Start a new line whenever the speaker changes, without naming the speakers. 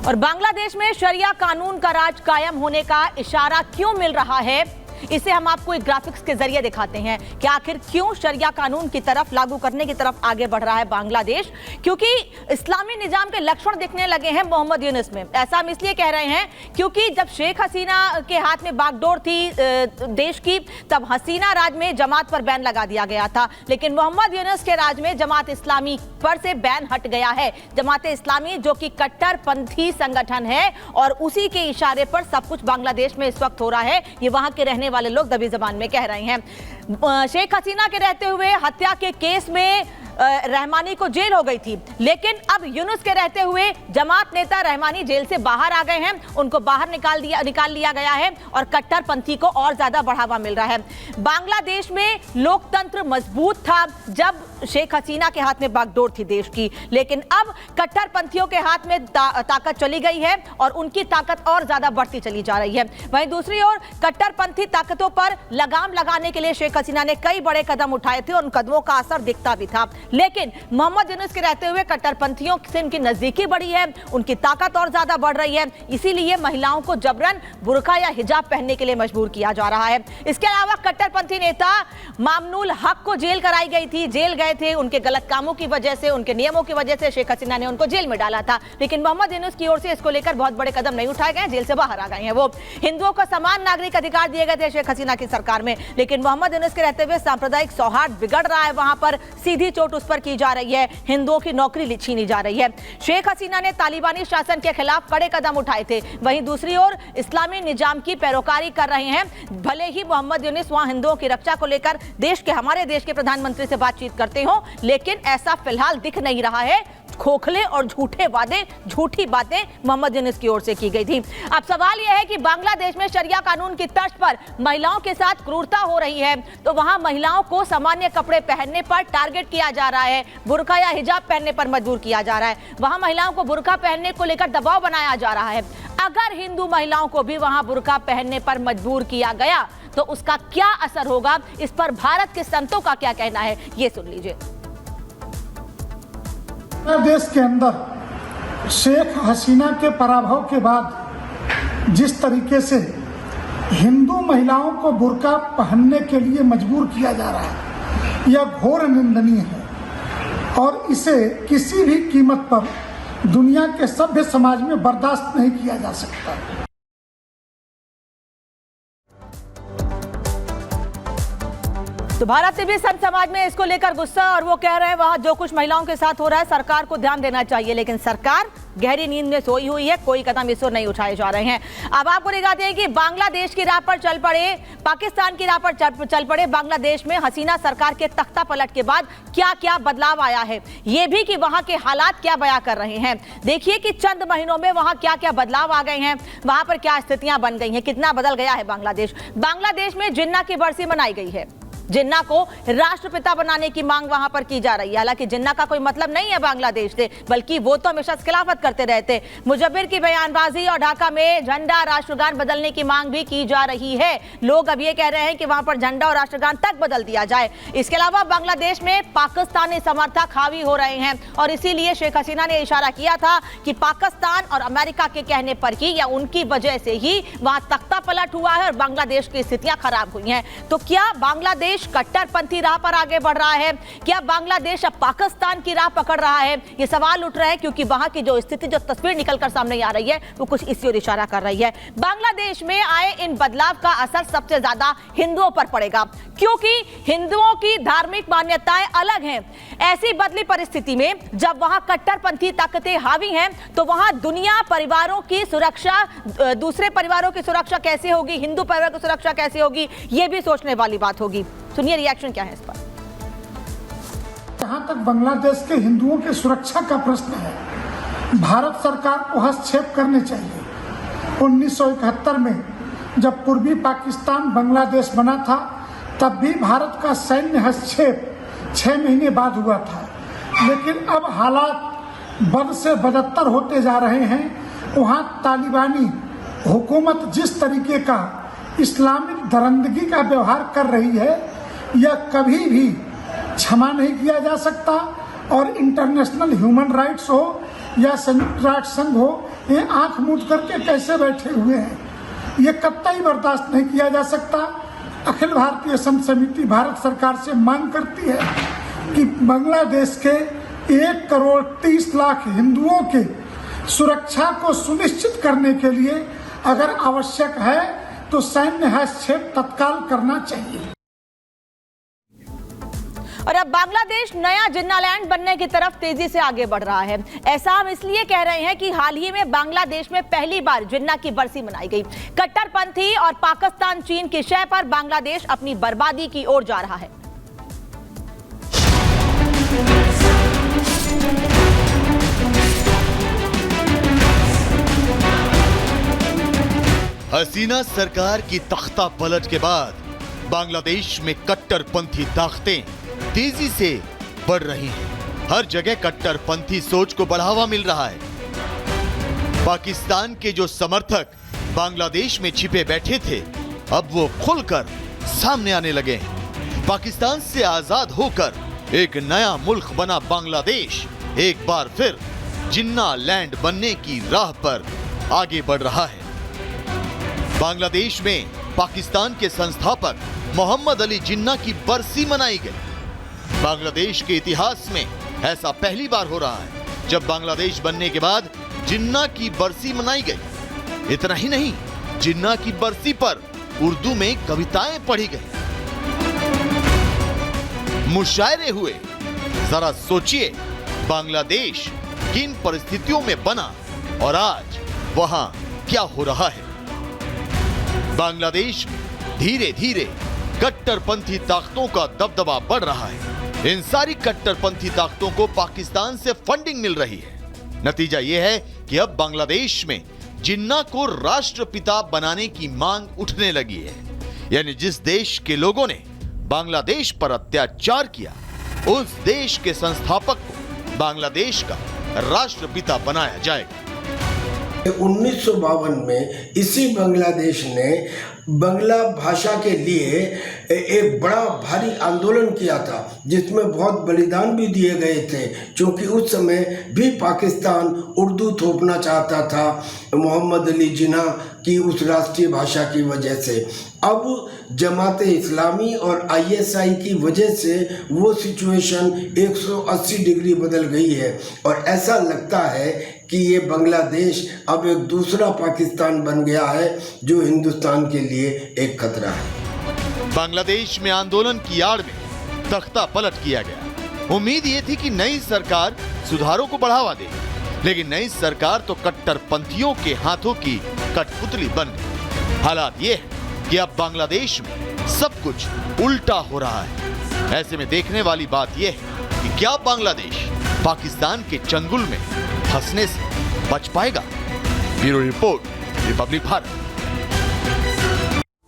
और बांग्लादेश में शरिया कानून का राज कायम होने का इशारा क्यों मिल रहा है, इसे हम आपको एक ग्राफिक्स के जरिए दिखाते हैं कि आखिर क्यों शरिया कानून की तरफ लागू करने की तरफ आगे बढ़ रहा है बांग्लादेश। क्योंकि इस्लामी निजाम के लक्षण दिखने लगे हैं मोहम्मद यूनुस में। ऐसा हम इसलिए कह रहे हैं क्योंकि जब शेख हसीना के हाथ में बागडोर थी देश की, तब हसीना राज में जमात पर बैन लगा दिया गया था, लेकिन मोहम्मद यूनुस के राज में जमात इस्लामी पर से बैन हट गया है। जमात इस्लामी जो कि कट्टरपंथी संगठन है और उसी के इशारे पर सब कुछ बांग्लादेश में इस वक्त हो रहा है, ये वहां के रहने वाले लोग दबी जबान में कह रहे हैं। शेख हसीना के रहते हुए हत्या के केस में रहमानी को जेल हो गई थी, लेकिन अब यूनुस के रहते हुए जमात नेता रहमानी जेल से बाहर आ गए हैं, उनको बाहर निकाल लिया गया है और कट्टरपंथी को और ज्यादा बढ़ावा मिल रहा है। बांग्लादेश में लोकतंत्र मजबूत था जब शेख हसीना के हाथ में बागडोर थी देश की, लेकिन अब कट्टरपंथियों के हाथ में ताकत चली गई है और उनकी ताकत और ज्यादा बढ़ती चली जा रही है। वहीं दूसरी ओर कट्टरपंथी ताकतों पर लगाम लगाने के लिए शेख हसीना ने कई बड़े कदम उठाए थे और उन कदमों का असर दिखता भी था, लेकिन मोहम्मद यूनुस के रहते हुए कट्टरपंथियों से उनकी नजदीकी बढ़ी है, उनकी ताकत और ज्यादा बढ़ रही है। इसीलिए महिलाओं को जबरन बुर्का या हिजाब पहनने के लिए मजबूर किया जा रहा है। इसके अलावा कट्टरपंथी नेता मामनूल हक को जेल कराई गई थी, जेल गए थे, उनके गलत कामों की वजह से, उनके नियमों की वजह से शेख हसीना ने उनको जेल में डाला था, लेकिन मोहम्मद यूनुस की ओर से इसको लेकर बहुत बड़े कदम नहीं उठाए गए, जेल से बाहर आ गए हैं। वो हिंदुओं को समान नागरिक अधिकार दिए गए थे शेख हसीना की सरकार में, लेकिन मोहम्मद यूनुस के रहते हुए सांप्रदायिक सौहार्द बिगड़ रहा है, वहां पर सीधी चोट उस पर की जा रही है, हिंदुओं की नौकरी छीनी जा रही है। शेख हसीना ने तालिबानी शासन के खिलाफ कड़े कदम उठाए थे, वहीं दूसरी ओर इस्लामी निजाम की पैरोकारी कर रहे हैं। भले ही मोहम्मद यूनुस वहां हिंदुओं की रक्षा को लेकर हमारे देश के प्रधानमंत्री से बातचीत करते हो, लेकिन ऐसा फिलहाल दिख नहीं रहा है। खोखले और झूठे वादे, झूठी बातें मोहम्मद यूनुस की ओर से की गई थी। अब सवाल यह है कि बांग्लादेश में शरिया कानून की तर्ज पर महिलाओं के साथ क्रूरता हो रही है, तो वहां महिलाओं को सामान्य कपड़े पहनने पर टारगेट किया जा रहा है, बुर्का या हिजाब पहनने पर मजबूर किया जा रहा है, वहां महिलाओं को बुर्का पहनने को लेकर दबाव बनाया जा रहा है। अगर हिंदू महिलाओं को भी वहां बुर्का पहनने पर मजबूर किया गया तो उसका क्या असर होगा, इस पर भारत के संतों का क्या कहना है, ये सुन लीजिए।
देश के अंदर शेख हसीना के पराभव के बाद जिस तरीके से हिंदू महिलाओं को बुर्का पहनने के लिए मजबूर किया जा रहा है, यह घोर निंदनीय है और इसे किसी भी कीमत पर दुनिया के सभ्य समाज में बर्दाश्त नहीं किया जा सकता।
तो भारत से भी संत समाज में इसको लेकर गुस्सा, और वो कह रहे हैं वहां जो कुछ महिलाओं के साथ हो रहा है सरकार को ध्यान देना चाहिए, लेकिन सरकार गहरी नींद में सोई हुई है, कोई कदम इस ओर नहीं उठाए जा रहे हैं। अब आपको दिखाते हैं कि बांग्लादेश की राह पर चल पड़े, पाकिस्तान की राह पर चल पड़े बांग्लादेश में हसीना सरकार के तख्ता पलट के बाद क्या क्या बदलाव आया है, ये भी कि वहां के हालात क्या बयां कर रहे हैं। देखिए कि चंद महीनों में वहां क्या क्या बदलाव आ गए हैं, वहां पर क्या स्थितियां बन गई हैं, कितना बदल गया है बांग्लादेश। बांग्लादेश में जिन्ना की बरसी मनाई गई है, जिन्ना को राष्ट्रपिता बनाने की मांग वहां पर की जा रही है। हालांकि जिन्ना का कोई मतलब नहीं है बांग्लादेश से, बल्कि वो तो हमेशा खिलाफत करते रहते। मुजब्बिर की बयानबाजी और ढाका में झंडा राष्ट्रगान बदलने की मांग भी की जा रही है। लोग अब ये कह रहे हैं कि वहां पर झंडा और राष्ट्रगान तक बदल दिया जाए। इसके अलावा बांग्लादेश में पाकिस्तानी समर्थक हावी हो रहे हैं और इसीलिए शेख हसीना ने इशारा किया था कि पाकिस्तान और अमेरिका के कहने पर ही या उनकी वजह से ही वहां तख्ता पलट हुआ है और बांग्लादेश की स्थितियां खराब हुई हैं। तो क्या बांग्लादेश कट्टरपंथी राह पर आगे बढ़ रहा है? क्या बांग्लादेश अब पाकिस्तान की राह पकड़ रहा है? ये सवाल उठ रहे हैं क्योंकि वहां की जो स्थिति, जो तस्वीर निकलकर सामने आ रही है, वो कुछ इसी ओर इशारा कर रही है। बांग्लादेश में आए इन बदलाव का असर सबसे ज्यादा हिंदुओं पर पड़ेगा, क्योंकि हिंदुओं की धार्मिक मान्यताएं अलग हैं। ऐसी बदली परिस्थिति में जब वहां कट्टरपंथी ताकतें हावी हैं, तो वहां दुनिया परिवारों की सुरक्षा, दूसरे परिवारों की सुरक्षा कैसे होगी, हिंदू परिवार की सुरक्षा कैसे होगी, यह भी सोचने वाली बात होगी। सुनिए रिएक्शन क्या है इस पर।
जहां तक बांग्लादेश के हिंदुओं की सुरक्षा का प्रश्न है, भारत सरकार को हस्तक्षेप करने चाहिए। 1971 में जब पूर्वी पाकिस्तान बांग्लादेश बना था, तब भी भारत का सैन्य हस्तक्षेप 6 महीने बाद हुआ था, लेकिन अब हालात बद से बदतर होते जा रहे हैं। वहां तालिबानी हुकूमत जिस तरीके का इस्लामिक दरिंदगी का व्यवहार कर रही है, यह कभी भी क्षमा नहीं किया जा सकता और इंटरनेशनल ह्यूमन राइट्स हो या संयुक्त राष्ट्र संघ हो, ये आंख मूंद करके कैसे बैठे हुए हैं। ये कतई बर्दाश्त नहीं किया जा सकता। अखिल भारतीय संत समिति भारत सरकार से मांग करती है कि बांग्लादेश के 1,30,00,000 हिंदुओं के सुरक्षा को सुनिश्चित करने के लिए अगर आवश्यक है तो सैन्य हस्तक्षेप तत्काल करना चाहिए।
और अब बांग्लादेश नया जिन्नालैंड बनने की तरफ तेजी से आगे बढ़ रहा है। ऐसा हम इसलिए कह रहे हैं कि हाल ही में बांग्लादेश में पहली बार जिन्ना की बरसी मनाई गई। कट्टरपंथी और पाकिस्तान चीन की शय पर बांग्लादेश अपनी बर्बादी की ओर जा रहा है।
हसीना सरकार की तख्ता पलट के बाद बांग्लादेश में कट्टरपंथी ताकतें तेजी से बढ़ रही हैं। हर जगह कट्टरपंथी सोच को बढ़ावा मिल रहा है। पाकिस्तान के जो समर्थक बांग्लादेश में छिपे बैठे थे, अब वो खुलकर सामने आने लगे हैं। पाकिस्तान से आजाद होकर एक नया मुल्क बना बांग्लादेश एक बार फिर जिन्ना लैंड बनने की राह पर आगे बढ़ रहा है। बांग्लादेश में पाकिस्तान के संस्थापक मोहम्मद अली जिन्ना की बरसी मनाई गई। बांग्लादेश के इतिहास में ऐसा पहली बार हो रहा है जब बांग्लादेश बनने के बाद जिन्ना की बरसी मनाई गई। इतना ही नहीं, जिन्ना की बरसी पर उर्दू में कविताएं पढ़ी गई, मुशायरे हुए। जरा सोचिए बांग्लादेश किन परिस्थितियों में बना और आज वहां क्या हो रहा है। बांग्लादेश में धीरे धीरे कट्टरपंथी ताकतों का दबदबा बढ़ रहा है। इन सारी कट्टरपंथी ताकतों को पाकिस्तान से फंडिंग मिल रही है। नतीजा यह है कि अब बांग्लादेश में जिन्ना को राष्ट्रपिता बनाने की मांग उठने लगी है। यानी जिस देश के लोगों ने बांग्लादेश पर अत्याचार किया, उस देश के संस्थापक को बांग्लादेश का राष्ट्रपिता बनाया जाएगा।
1952 में इसी बांग्लादेश ने बांग्ला भाषा के लिए एक बड़ा भारी आंदोलन किया था, जिसमें बहुत बलिदान भी दिए गए थे, क्योंकि उस समय भी पाकिस्तान उर्दू थोपना चाहता था मोहम्मद अली जिन्ना की उस राष्ट्रीय भाषा की वजह से। अब जमाते इस्लामी और ISI की वजह से वो सिचुएशन 180 डिग्री बदल गई है और ऐसा लगता है कि ये बांग्लादेश अब एक दूसरा पाकिस्तान बन गया है, जो हिंदुस्तान के लिए एक खतरा है।
बांग्लादेश में आंदोलन की आड़ में तख्ता पलट किया गया। उम्मीद ये थी कि नई सरकार सुधारों को बढ़ावा देगी, लेकिन नई सरकार तो कट्टरपंथियों के हाथों की कठपुतली बन गई। हालात ये है कि अब बांग्लादेश में सब कुछ उल्टा हो रहा है। ऐसे में देखने वाली बात यह है कि क्या बांग्लादेश पाकिस्तान के चंगुल में फंसने से बच पाएगा। Bureau report, Republic Bharat.